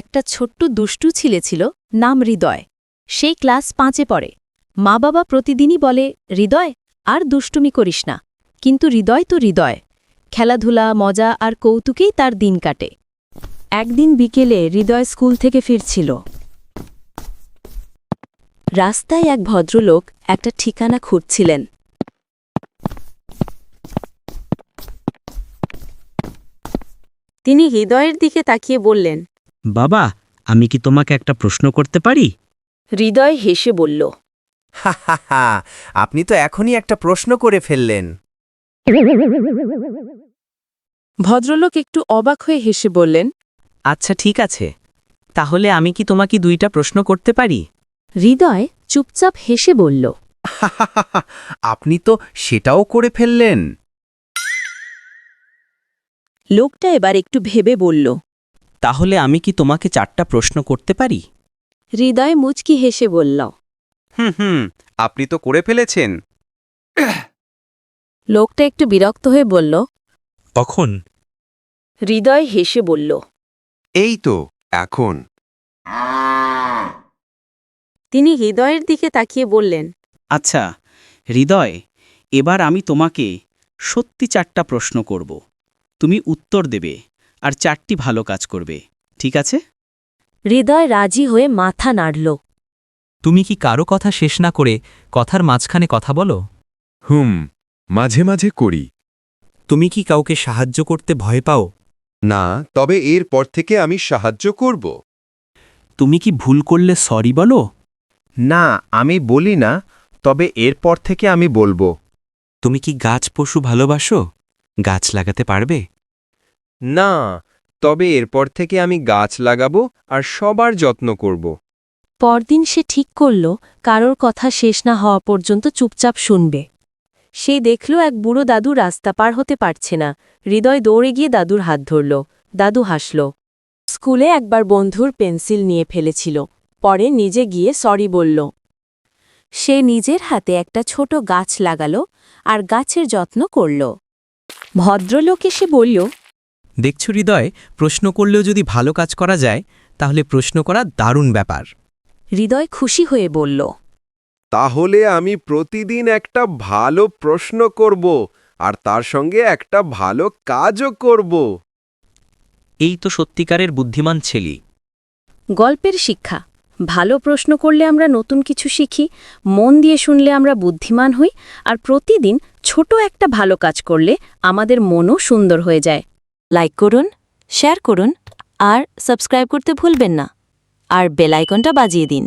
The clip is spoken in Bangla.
একটা ছোট্ট দুষ্টু ছেলে ছিল, নাম হৃদয়। সেই ক্লাস 5-এ পড়ে। মা বাবা প্রতিদিনই বলে, হৃদয় আর দুষ্টুমি করিস না। কিন্তু হৃদয় তো হৃদয়, খেলাধুলা, মজা আর কৌতুকেই তার দিন কাটে। একদিন বিকেলে হৃদয় স্কুল থেকে ফিরছিল। রাস্তায় এক ভদ্রলোক একটা ঠিকানা খুঁজছিলেন। তিনি হৃদয়ের দিকে তাকিয়ে বললেন, বাবা, আমি কি তোমাকে একটা প্রশ্ন করতে পারি? হৃদয় হেসে বলল, হা হা হা, আপনি তো এখনই একটা প্রশ্ন করে ফেললেন। ভদ্রলোক একটু অবাক হয়ে হেসে বললেন, আচ্ছা ঠিক আছে, তাহলে আমি কি তোমাকে 2টা প্রশ্ন করতে পারি? হৃদয় চুপচাপ হেসে বলল, আপনি তো সেটাও করে ফেললেন। লোকটা এবার একটু ভেবে বলল। তাহলে আমি কি তোমাকে 4টা প্রশ্ন করতে পারি? হৃদয় মুচকি হেসে বলল। হুম, আপনি তো করে ফেলেছেন। লোকটা একটু বিরক্ত হয়ে বলল। তখন হৃদয় হেসে বলল, এই তো এখন। তিনি হৃদয়ের দিকে তাকিয়ে বললেন, আচ্ছা হৃদয়, এবার আমি তোমাকে সত্যি 4টা প্রশ্ন করব। তুমি উত্তর দেবে আর 4টি ভালো কাজ করবে, ঠিক আছে? হৃদয় রাজি হয়ে মাথা নাড়ল। তুমি কি কারো কথা শেষ না করে কথার মাঝখানে কথা বলো? মাঝে মাঝে করি। তুমি কি কাউকে সাহায্য করতে ভয় পাও? না, তবে এর পর থেকে আমি সাহায্য করব। তুমি কি ভুল করলে সরি বলো? না, আমি বলি না, তবে এরপর থেকে আমি বলবো। তুমি কি গাছ পশু ভালোবাসো? গাছ লাগাতে পারবে? না, তবে এরপর থেকে আমি গাছ লাগাবো আর সবার যত্ন করব। পরদিন সে ঠিক করল কারোর কথা শেষ না হওয়া পর্যন্ত চুপচাপ শুনবে। সে দেখল এক বুড়ো দাদু রাস্তা পার হতে পারছে না। হৃদয় দৌড়ে গিয়ে দাদুর হাত ধরল। দাদু হাসল। স্কুলে একবার বন্ধুর পেন্সিল নিয়ে ফেলেছিল, পরে নিজে গিয়ে সরি বলল। সে নিজের হাতে একটা ছোট গাছ লাগাল আর গাছের যত্ন করল। ভদ্রলোক এসে বলল, দেখছো হৃদয়, প্রশ্ন করলেও যদি ভালো কাজ করা যায় তাহলে প্রশ্ন করা দারুণ ব্যাপার। হৃদয় খুশি হয়ে বলল, তাহলে আমি প্রতিদিন একটা ভালো প্রশ্ন করব আর তার সঙ্গে একটা ভালো কাজও করব। এই তো সত্যিকারের বুদ্ধিমান ছেলে। গল্পের শিক্ষা: ভালো প্রশ্ন করলে আমরা নতুন কিছু শিখি, মন দিয়ে শুনলে আমরা বুদ্ধিমান হই, আর প্রতিদিন ছোট একটা ভালো কাজ করলে আমাদের মনও সুন্দর হয়ে যায়। লাইক করুন, শেয়ার করুন আর সাবস্ক্রাইব করতে ভুলবেন না, আর বেল আইকনটা বাজিয়ে দিন।